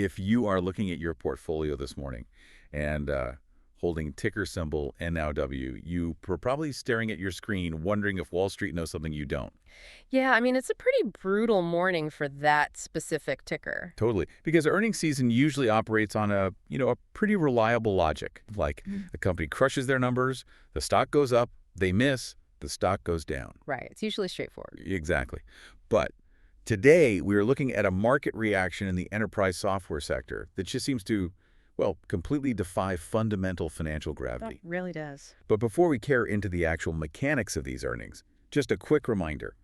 If you are looking at your portfolio this morning and holding ticker symbol NOW, you are probably staring at your screen wondering if Wall Street knows something you don't. Yeah, I mean, it's a pretty brutal morning for that specific ticker. Totally. Because earnings season usually operates on a pretty reliable logic. Like Mm. the company crushes their numbers, the stock goes up, they miss, the stock goes down. Right. It's usually straightforward. Exactly. But today we are looking at a market reaction in the enterprise software sector that just seems to, well, completely defy fundamental financial That gravity. really does. But before we care into the actual mechanics of these earnings, just a quick reminder.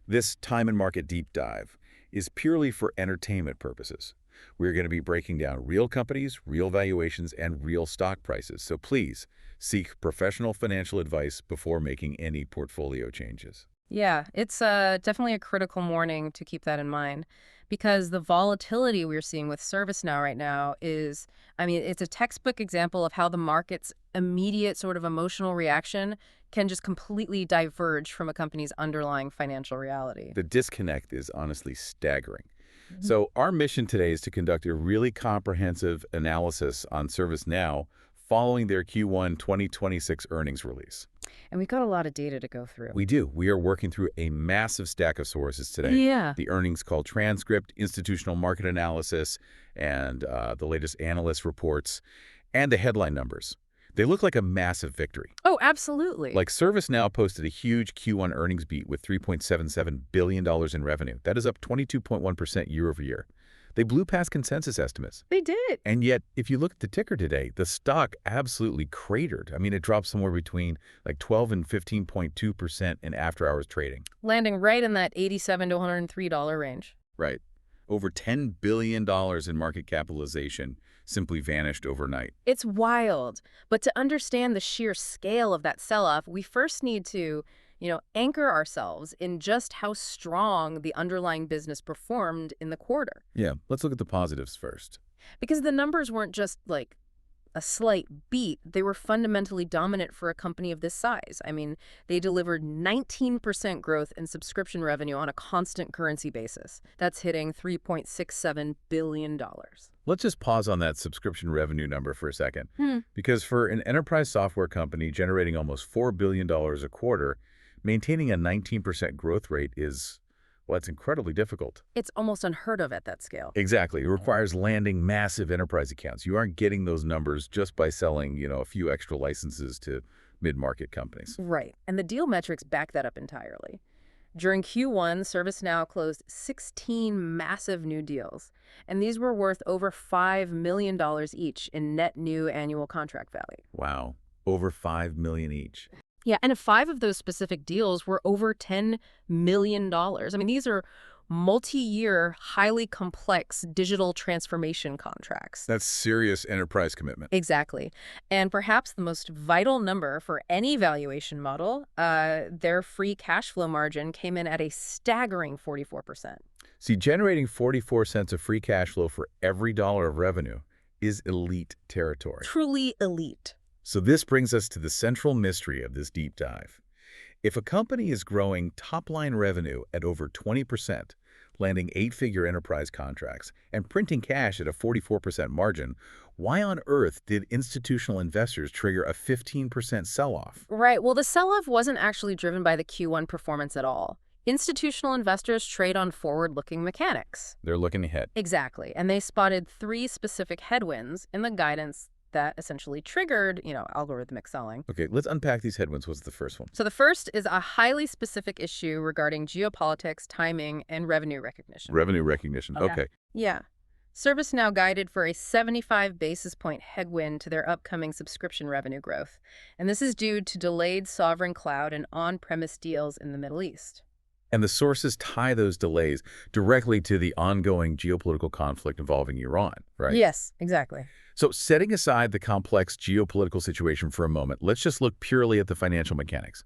This time and market deep dive is purely for entertainment purposes. We're going to be breaking down real companies, real valuations, and real stock prices. So please seek professional financial advice before making any portfolio changes. Yeah, it's definitely a critical morning to keep that in mind because the volatility we're seeing with ServiceNow right now is, I mean, it's a textbook example of how the market's immediate sort of emotional reaction can just completely diverge from a company's underlying financial reality. The disconnect is honestly staggering. Mhm. So our mission today is to conduct a really comprehensive analysis on ServiceNow following their Q1 2026 earnings release. And we've got a lot of data to go through. We do. We are working through a massive stack of sources today. Yeah. The earnings call transcript, institutional market analysis, and the latest analyst reports, and the headline numbers. They look like a massive victory. Oh, absolutely. Like ServiceNow posted a huge Q1 earnings beat with $3.77 billion in revenue. That is up 22.1% year over year. They blew past consensus estimates. They did. And yet, if you look at the ticker today, the stock absolutely cratered. I mean, it dropped somewhere between like 12 and 15.2% in after-hours trading. Landing right in that $87 to $103 range. Right. Over $10 billion in market capitalization simply vanished overnight. It's wild. But to understand the sheer scale of that sell-off, we first need to, anchor ourselves in just how strong the underlying business performed in the quarter. Yeah, let's look at the positives first. Because the numbers weren't just like a slight beat, they were fundamentally dominant for a company of this size. I mean, they delivered 19% growth in subscription revenue on a constant currency basis. That's hitting $3.67 billion. Let's just pause on that subscription revenue number for a second. Hmm. Because for an enterprise software company generating almost $4 billion a quarter, maintaining a 19% growth rate is, well, it's incredibly difficult. It's almost unheard of at that scale. Exactly. It requires landing massive enterprise accounts. You aren't getting those numbers just by selling, a few extra licenses to mid-market companies. Right. And the deal metrics back that up entirely. During Q1, ServiceNow closed 16 massive new deals, and these were worth over $5 million each in net new annual contract value. Wow. Over $5 million each. Yeah, and 5 of those specific deals were over $10 million. I mean, these are multi-year, highly complex digital transformation contracts. That's serious enterprise commitment. Exactly. And perhaps the most vital number for any valuation model, their free cash flow margin came in at a staggering 44%. See, generating 44 cents of free cash flow for every dollar of revenue is elite territory. Truly elite. So this brings us to the central mystery of this deep dive. If a company is growing top-line revenue at over 20%, landing 8-figure enterprise contracts, and printing cash at a 44% margin, why on earth did institutional investors trigger a 15% sell-off? Right. Well, the sell-off wasn't actually driven by the Q1 performance at all. Institutional investors trade on forward-looking mechanics. They're looking ahead. Exactly. And they spotted 3 specific headwinds in the guidance that essentially triggered, algorithmic selling. Okay, let's unpack these headwinds. What's the first one? So the first is a highly specific issue regarding geopolitics, timing, and revenue recognition. Revenue recognition. Okay. Yeah. ServiceNow guided for a 75 basis point headwind to their upcoming subscription revenue growth. And this is due to delayed sovereign cloud and on-premise deals in the Middle East. And the sources tie those delays directly to the ongoing geopolitical conflict involving Iran, right? Yes, exactly. So setting aside the complex geopolitical situation for a moment, let's just look purely at the financial mechanics.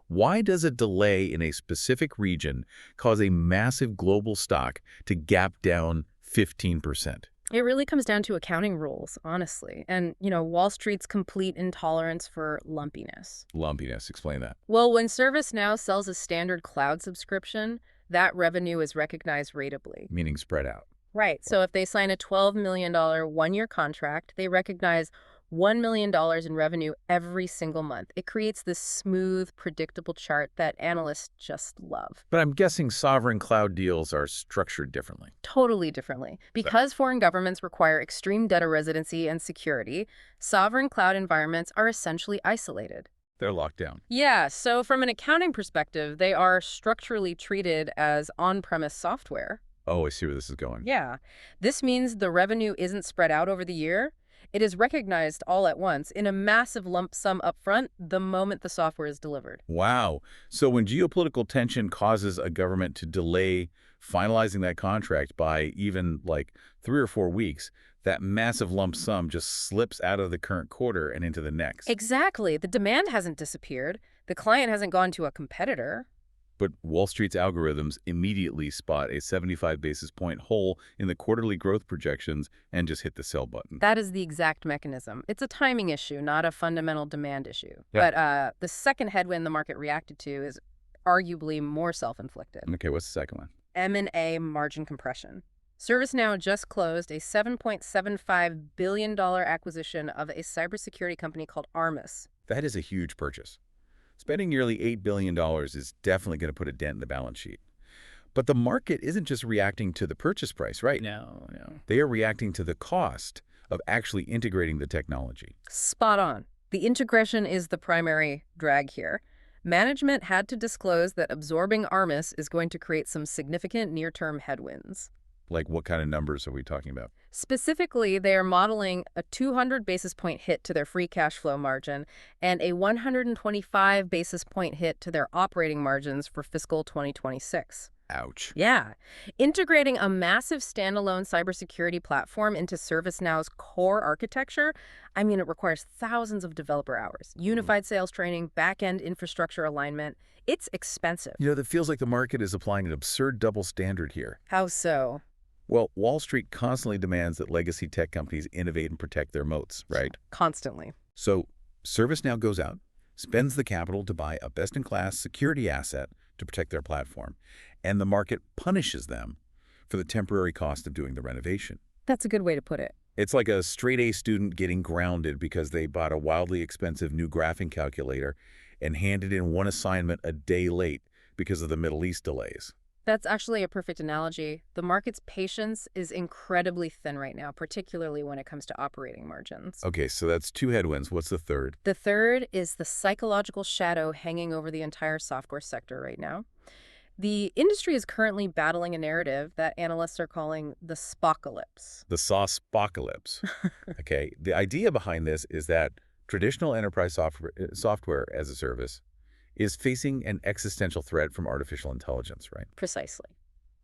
Why does a delay in a specific region cause a massive global stock to gap down 15%? It really comes down to accounting rules, honestly. And, Wall Street's complete intolerance for lumpiness. Lumpiness, explain that. Well, when ServiceNow sells a standard cloud subscription, that revenue is recognized ratably. Meaning spread out. Right. So if they sign a $12 million one-year contract, they recognize $1 million in revenue every single month. It creates this smooth, predictable chart that analysts just love. But I'm guessing sovereign cloud deals are structured differently. Totally differently. Because foreign governments require extreme data residency and security, sovereign cloud environments are essentially isolated. They're locked down. Yeah, so from an accounting perspective, they are structurally treated as on-premise software. Oh, I see where this is going. Yeah. This means the revenue isn't spread out over the year. It is recognized all at once in a massive lump sum upfront the moment the software is delivered. Wow. So when geopolitical tension causes a government to delay finalizing that contract by even like 3 or 4 weeks, that massive lump sum just slips out of the current quarter and into the next. Exactly. The demand hasn't disappeared. The client hasn't gone to a competitor. But Wall Street's algorithms immediately spot a 75 basis point hole in the quarterly growth projections and just hit the sell button. That is the exact mechanism. It's a timing issue, not a fundamental demand issue. Yeah. But the second headwind the market reacted to is arguably more self-inflicted. Okay, what's the second one? M&A margin compression. ServiceNow just closed a $7.75 billion acquisition of a cybersecurity company called Armis. That is a huge purchase. Spending nearly $8 billion is definitely going to put a dent in the balance sheet. But the market isn't just reacting to the purchase price, right? No. They are reacting to the cost of actually integrating the technology. Spot on. The integration is the primary drag here. Management had to disclose that absorbing Armis is going to create some significant near-term headwinds. Like what kind of numbers are we talking about? Specifically, they are modeling a 200 basis point hit to their free cash flow margin and a 125 basis point hit to their operating margins for fiscal 2026. Ouch. Yeah. Integrating a massive standalone cybersecurity platform into ServiceNow's core architecture, it requires thousands of developer hours, unified sales training, back-end infrastructure alignment. It's expensive. That feels like the market is applying an absurd double standard here. How so? Well, Wall Street constantly demands that legacy tech companies innovate and protect their moats, right? Constantly. So ServiceNow goes out, spends the capital to buy a best-in-class security asset to protect their platform, and the market punishes them for the temporary cost of doing the renovation. That's a good way to put it. It's like a straight-A student getting grounded because they bought a wildly expensive new graphing calculator and handed in one assignment a day late because of the Middle East delays. That's actually a perfect analogy. The market's patience is incredibly thin right now, particularly when it comes to operating margins. Okay, so that's two headwinds. What's the third? The third is the psychological shadow hanging over the entire software sector right now. The industry is currently battling a narrative that analysts are calling the Spocalypse. The sauce-pocalypse. Okay, the idea behind this is that traditional enterprise software as a service is facing an existential threat from artificial intelligence, right? Precisely.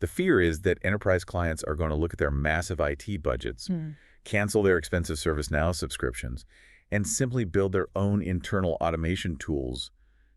The fear is that enterprise clients are going to look at their massive IT budgets, cancel their expensive ServiceNow subscriptions, and simply build their own internal automation tools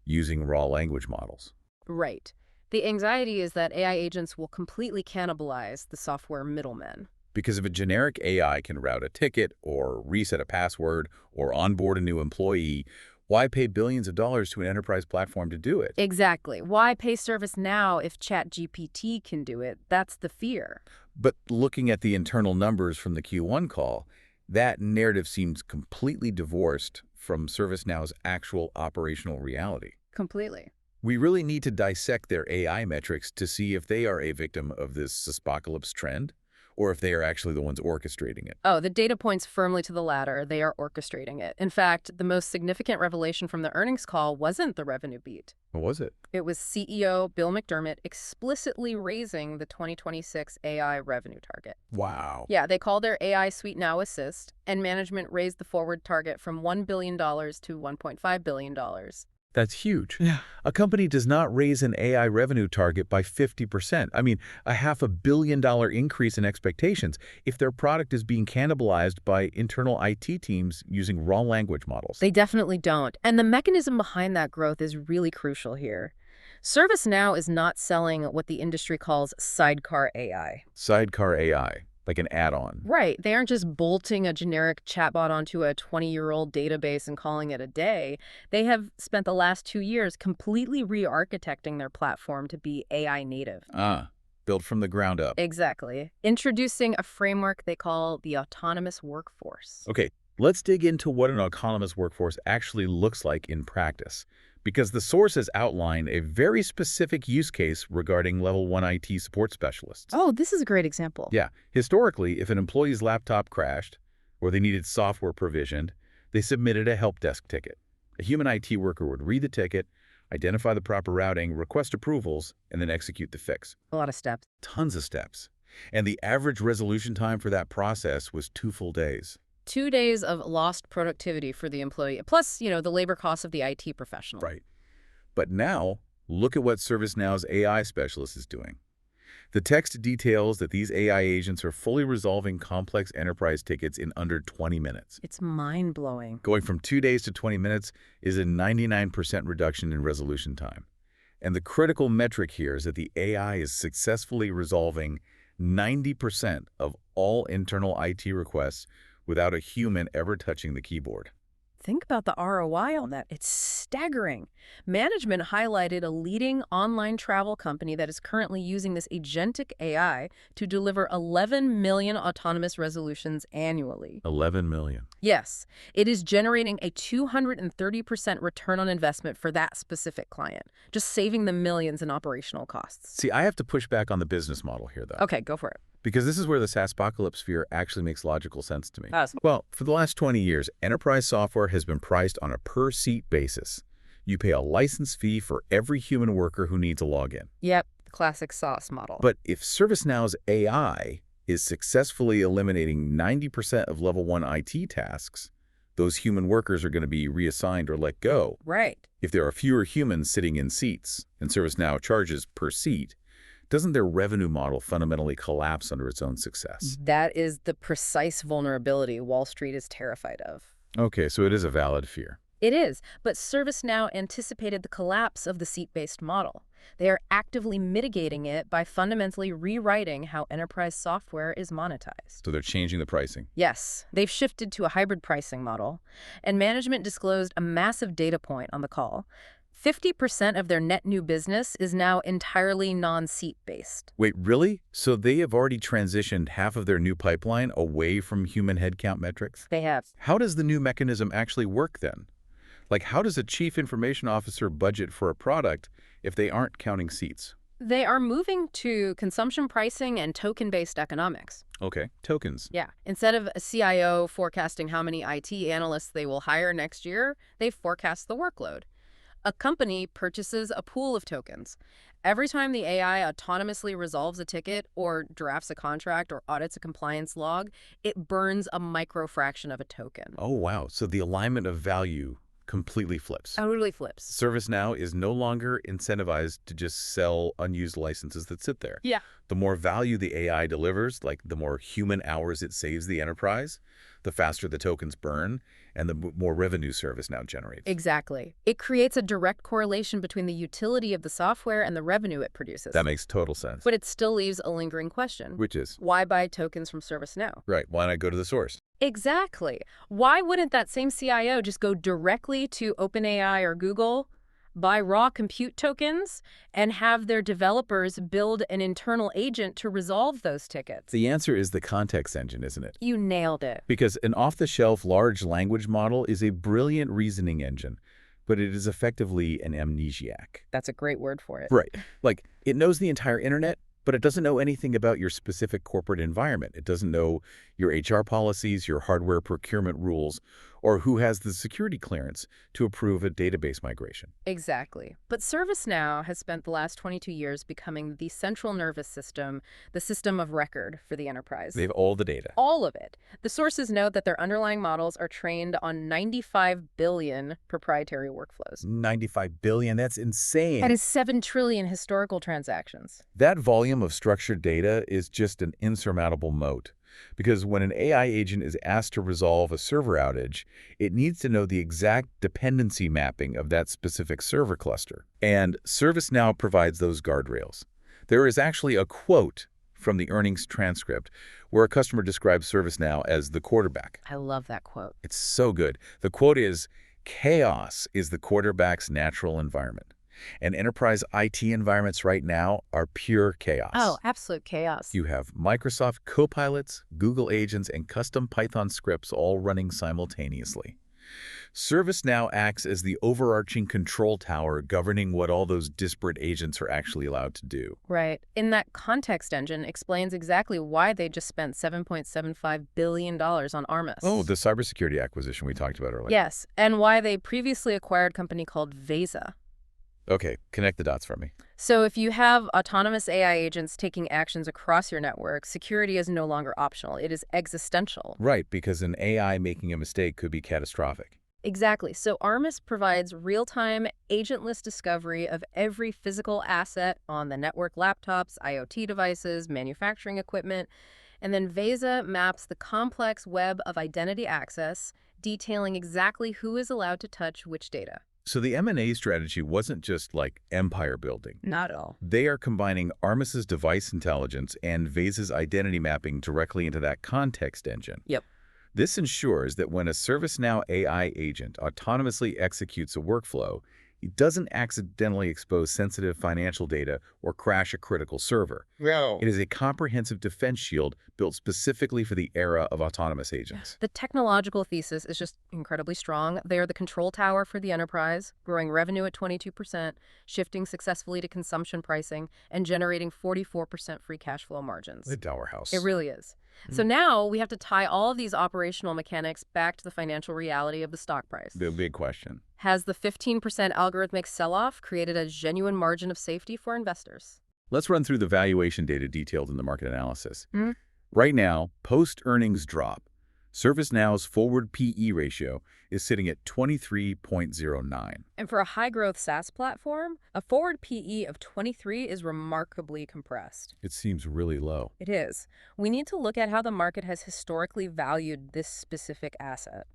using raw language models. Right. The anxiety is that AI agents will completely cannibalize the software middlemen. Because if a generic AI can route a ticket or reset a password or onboard a new employee, why pay billions of dollars to an enterprise platform to do it? Exactly. Why pay ServiceNow if ChatGPT can do it? That's the fear. But looking at the internal numbers from the Q1 call, that narrative seems completely divorced from ServiceNow's actual operational reality. Completely. We really need to dissect their AI metrics to see if they are a victim of this apocalypse trend or if they are actually the ones orchestrating it. Oh, the data points firmly to the latter. They are orchestrating it. In fact, the most significant revelation from the earnings call wasn't the revenue beat. What was it? It was CEO Bill McDermott explicitly raising the 2026 AI revenue target. Wow. Yeah, they call their AI suite Now Assist, and management raised the forward target from $1 billion to $1.5 billion. That's huge. Yeah. A company does not raise an AI revenue target by 50%. A $500 million increase in expectations if their product is being cannibalized by internal IT teams using raw language models. They definitely don't. And the mechanism behind that growth is really crucial here. ServiceNow is not selling what the industry calls sidecar AI. Sidecar AI, like an add-on. Right. They aren't just bolting a generic chatbot onto a 20-year-old database and calling it a day. They have spent the last 2 years completely re-architecting their platform to be AI native. built from the ground up. Exactly. Introducing a framework they call the autonomous workforce. Okay, let's dig into what an autonomous workforce actually looks like in practice, because the sources outline a very specific use case regarding Level 1 IT support specialists. Oh, this is a great example. Yeah, historically, if an employee's laptop crashed or they needed software provisioned, they submitted a help desk ticket. A human IT worker would read the ticket, identify the proper routing, request approvals, and then execute the fix. A lot of steps. Tons of steps. And the average resolution time for that process was 2 full days. 2 days of lost productivity for the employee, plus, the labor costs of the IT professional. Right. But now, look at what ServiceNow's AI specialist is doing. The text details that these AI agents are fully resolving complex enterprise tickets in under 20 minutes. It's mind-blowing. Going from 2 days to 20 minutes is a 99% reduction in resolution time. And the critical metric here is that the AI is successfully resolving 90% of all internal IT requests without a human ever touching the keyboard. Think about the ROI on that. It's staggering. Management highlighted a leading online travel company that is currently using this agentic AI to deliver 11 million autonomous resolutions annually. 11 million. Yes, it is generating a 230% return on investment for that specific client, just saving them millions in operational costs. See, I have to push back on the business model here, though. Okay, go for it. Because this is where the SaaSpocalypse sphere actually makes logical sense to me. Awesome. Well, for the last 20 years, enterprise software has been priced on a per-seat basis. You pay a license fee for every human worker who needs a login. Yep, the classic SaaS model. But if ServiceNow's AI is successfully eliminating 90% of Level 1 IT tasks, those human workers are going to be reassigned or let go. Right. If there are fewer humans sitting in seats, and ServiceNow charges per seat, doesn't their revenue model fundamentally collapse under its own success? That is the precise vulnerability Wall Street is terrified of. Okay, so it is a valid fear. It is, but ServiceNow anticipated the collapse of the seat-based model. They are actively mitigating it by fundamentally rewriting how enterprise software is monetized. So they're changing the pricing. Yes, they've shifted to a hybrid pricing model, and management disclosed a massive data point on the call. 50% of their net new business is now entirely non-seat based. Wait, really? So they have already transitioned half of their new pipeline away from human headcount metrics? They have. How does the new mechanism actually work then? Like, how does a chief information officer budget for a product if they aren't counting seats? They are moving to consumption pricing and token-based economics. Okay, tokens. Yeah. Instead of a CIO forecasting how many IT analysts they will hire next year, they forecast the workload. A company purchases a pool of tokens. Every time the AI autonomously resolves a ticket or drafts a contract or audits a compliance log, it burns a microfraction of a token. Oh, wow. So the alignment of value completely flips. Totally flips. ServiceNow is no longer incentivized to just sell unused licenses that sit there. Yeah. The more value the AI delivers, like the more human hours it saves the enterprise, the faster the tokens burn, and the more revenue ServiceNow generates. Exactly. It creates a direct correlation between the utility of the software and the revenue it produces. That makes total sense. But it still leaves a lingering question. Which is? Why buy tokens from ServiceNow? Right. Why not go to the source? Exactly. Why wouldn't that same CIO just go directly to OpenAI or Google, buy raw compute tokens, and have their developers build an internal agent to resolve those tickets? The answer is the context engine, isn't it? You nailed it. Because an off-the-shelf large language model is a brilliant reasoning engine, but it is effectively an amnesiac. That's a great word for it. Right. Like, it knows the entire internet, but it doesn't know anything about your specific corporate environment. It doesn't know your HR policies, your hardware procurement rules, or who has the security clearance to approve a database migration. Exactly. But ServiceNow has spent the last 22 years becoming the central nervous system, the system of record for the enterprise. They have all the data. All of it. The sources note that their underlying models are trained on 95 billion proprietary workflows. 95 billion, that's insane. That is 7 trillion historical transactions. That volume of structured data is just an insurmountable moat. Because when an AI agent is asked to resolve a server outage, it needs to know the exact dependency mapping of that specific server cluster. And ServiceNow provides those guardrails. There is actually a quote from the earnings transcript where a customer describes ServiceNow as the quarterback. I love that quote. It's so good. The quote is, "Chaos is the quarterback's natural environment." And enterprise IT environments right now are pure Oh, chaos. absolute chaos. You have Microsoft Copilots, Google agents, and custom Python scripts all running simultaneously. ServiceNow acts as the overarching control tower governing what all those disparate agents are actually allowed to do. Right. In that context engine explains exactly why they just spent $7.75 billion on Oh, Armis. the cybersecurity acquisition we talked about earlier. Yes, and why they previously acquired a company called Vesa. Okay, connect the dots for me. So if you have autonomous AI agents taking actions across your network, security is no longer optional. It is existential. Right, because an AI making a mistake could be catastrophic. Exactly. So Armis provides real-time, agentless discovery of every physical asset on the network laptops, IoT devices, manufacturing equipment, and then Vesa maps the complex web of identity access, detailing exactly who is allowed to touch which data. So the M&A strategy wasn't just like empire building. Not at all. They are combining Armis's device intelligence and Veza's identity mapping directly into that context engine. Yep. This ensures that when a ServiceNow AI agent autonomously executes a workflow, it doesn't accidentally expose sensitive financial data or crash a critical server. No. It is a comprehensive defense shield built specifically for the era of autonomous agents. The technological thesis is just incredibly strong. They are the control tower for the enterprise, growing revenue at 22%, shifting successfully to consumption pricing, and generating 44% free cash flow margins. The Dower House. It really is. So now we have to tie all of these operational mechanics back to the financial reality of the stock price. The big question. Has the 15% algorithmic sell-off created a genuine margin of safety for investors? Let's run through the valuation data detailed in the market analysis. Mhm. Right now, post-earnings drop, ServiceNow's forward PE ratio is sitting at 23.09. And for a high-growth SaaS platform, a forward PE of 23 is remarkably compressed. It seems really low. It is. We need to look at how the market has historically valued this specific asset.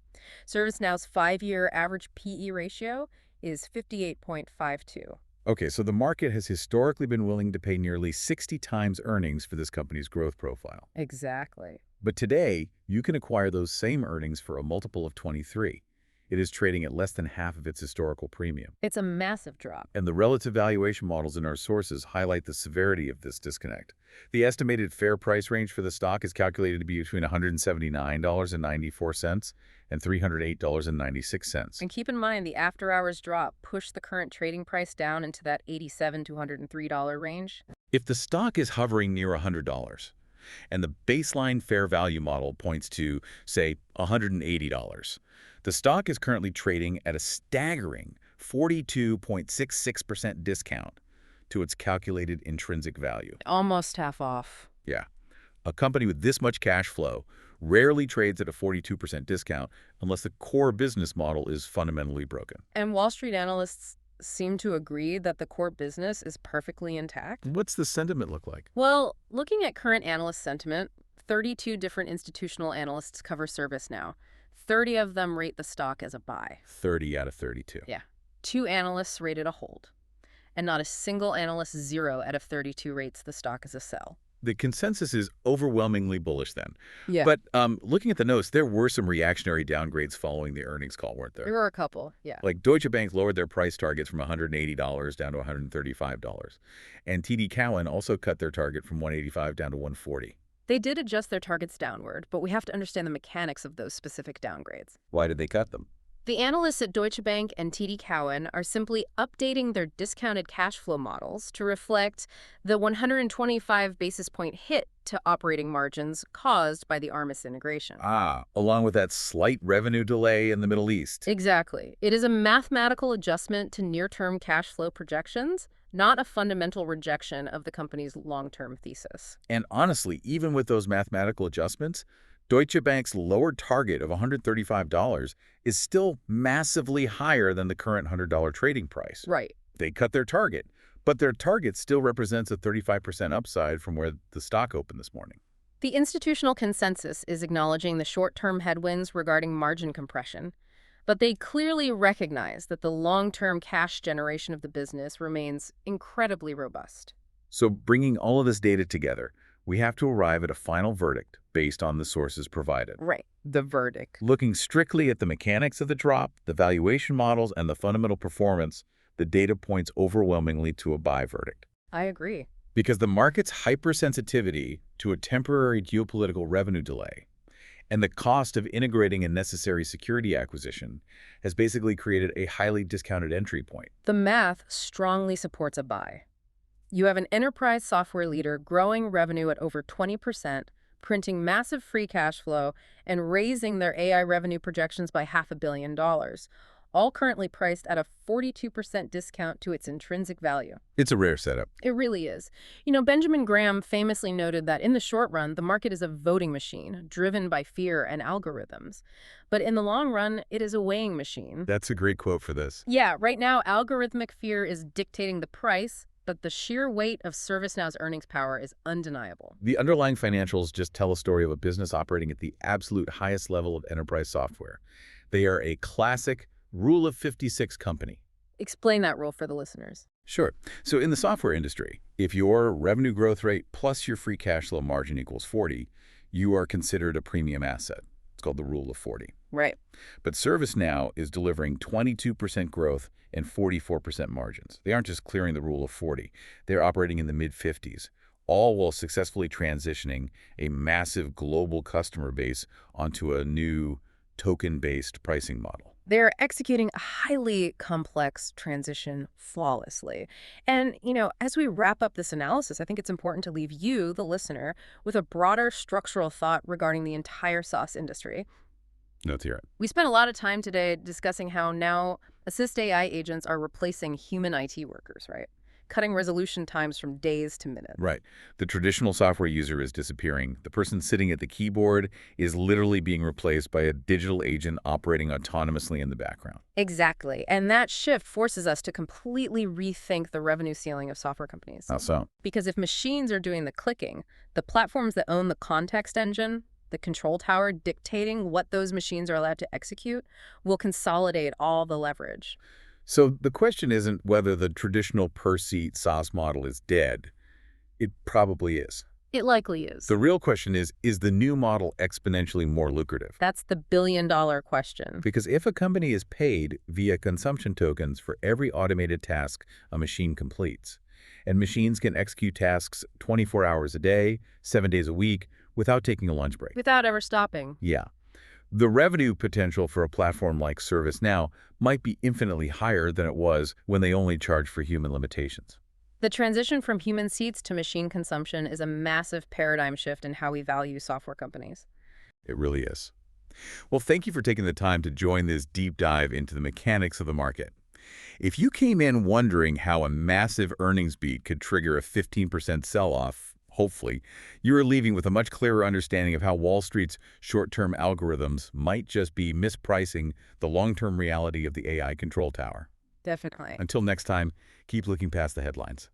ServiceNow's 5-year average PE ratio is 58.52. Okay, so the market has historically been willing to pay nearly 60 times earnings for this company's growth profile. Exactly. But today, you can acquire those same earnings for a multiple of 23. It is trading at less than half of its historical premium. It's a massive drop. And the relative valuation models in our sources highlight the severity of this disconnect. The estimated fair price range for the stock is calculated to be between $179.94 and $308.96. And keep in mind, the after-hours drop pushed the current trading price down into that $87 to $103 range. If the stock is hovering near $100, and the baseline fair value model points to, say, $180, the stock is currently trading at a staggering 42.66% discount to its calculated intrinsic value. Almost half off. Yeah. A company with this much cash flow rarely trades at a 42% discount unless the core business model is fundamentally broken. And Wall Street analysts seem to agree that the core business is perfectly intact. What's the sentiment look like? Well, looking at current analyst sentiment, 32 different institutional analysts cover ServiceNow. 30 of them rate the stock as a buy. 30 out of 32. Yeah. 2 analysts rated a hold. And not a single analyst 0 out of 32 rates the stock as a sell. The consensus is overwhelmingly bullish then. Yeah. But looking at the notes, there were some reactionary downgrades following the earnings call, weren't there? There were a couple, yeah. Like Deutsche Bank lowered their price targets from $180 down to $135. And TD Cowen also cut their target from $185 down to $140. They did adjust their targets downward, but we have to understand the mechanics of those specific downgrades. Why did they cut them? The analysts at Deutsche Bank and TD Cowen are simply updating their discounted cash flow models to reflect the 125 basis point hit to operating margins caused by the Armis integration. Along with that slight revenue delay in the Middle East. Exactly. It is a mathematical adjustment to near-term cash flow projections, not a fundamental rejection of the company's long-term thesis. And honestly, even with those mathematical adjustments, Deutsche Bank's lowered target of $135 is still massively higher than the current $100 trading price. Right. They cut their target, but their target still represents a 35% upside from where the stock opened this morning. The institutional consensus is acknowledging the short-term headwinds regarding margin compression, but they clearly recognize that the long-term cash generation of the business remains incredibly robust. So bringing all of this data together, we have to arrive at a final verdict based on the sources provided. Right. The verdict. Looking strictly at the mechanics of the drop, the valuation models, and the fundamental performance, the data points overwhelmingly to a buy verdict. I agree. Because the market's hypersensitivity to a temporary geopolitical revenue delay and the cost of integrating a necessary security acquisition has basically created a highly discounted entry point. The math strongly supports a buy. You have an enterprise software leader growing revenue at over 20%, printing massive free cash flow, and raising their AI revenue projections by $500 million, all currently priced at a 42% discount to its intrinsic value. It's a rare setup. It really is. Benjamin Graham famously noted that in the short run, the market is a voting machine driven by fear and algorithms. But in the long run, it is a weighing machine. That's a great quote for this. Yeah, right now, algorithmic fear is dictating the price, but the sheer weight of ServiceNow's earnings power is undeniable. The underlying financials just tell a story of a business operating at the absolute highest level of enterprise software. They are a classic Rule of 56 company. Explain that rule for the listeners. Sure. So in the software industry, if your revenue growth rate plus your free cash flow margin equals 40, you are considered a premium asset. It's called the Rule of 40. Right. But ServiceNow is delivering 22% growth and 44% margins. They aren't just clearing the Rule of 40. They're operating in the mid-50s, all while successfully transitioning a massive global customer base onto a new token-based pricing model. They're executing a highly complex transition flawlessly. And, as we wrap up this analysis, I think it's important to leave you, the listener, with a broader structural thought regarding the entire SaaS industry. Let's hear it. We spent a lot of time today discussing how now assist AI agents are replacing human IT workers, right? Cutting resolution times from days to minutes. Right. The traditional software user is disappearing. The person sitting at the keyboard is literally being replaced by a digital agent operating autonomously in the background. Exactly. And that shift forces us to completely rethink the revenue ceiling of software companies. How so? Because if machines are doing the clicking, the platforms that own the context engine, the control tower dictating what those machines are allowed to execute, will consolidate all the leverage. So the question isn't whether the traditional per-seat SaaS model is dead. It probably is. It likely is. The real question is the new model exponentially more lucrative? That's the billion-dollar question. Because if a company is paid via consumption tokens for every automated task a machine completes, and machines can execute tasks 24 hours a day, 7 days a week, without taking a lunch break. Without ever stopping. Yeah. The revenue potential for a platform like ServiceNow might be infinitely higher than it was when they only charged for human limitations. The transition from human seats to machine consumption is a massive paradigm shift in how we value software companies. It really is. Well, thank you for taking the time to join this deep dive into the mechanics of the market. If you came in wondering how a massive earnings beat could trigger a 15% sell-off, hopefully, you are leaving with a much clearer understanding of how Wall Street's short-term algorithms might just be mispricing the long-term reality of the AI control tower. Definitely. Until next time, keep looking past the headlines.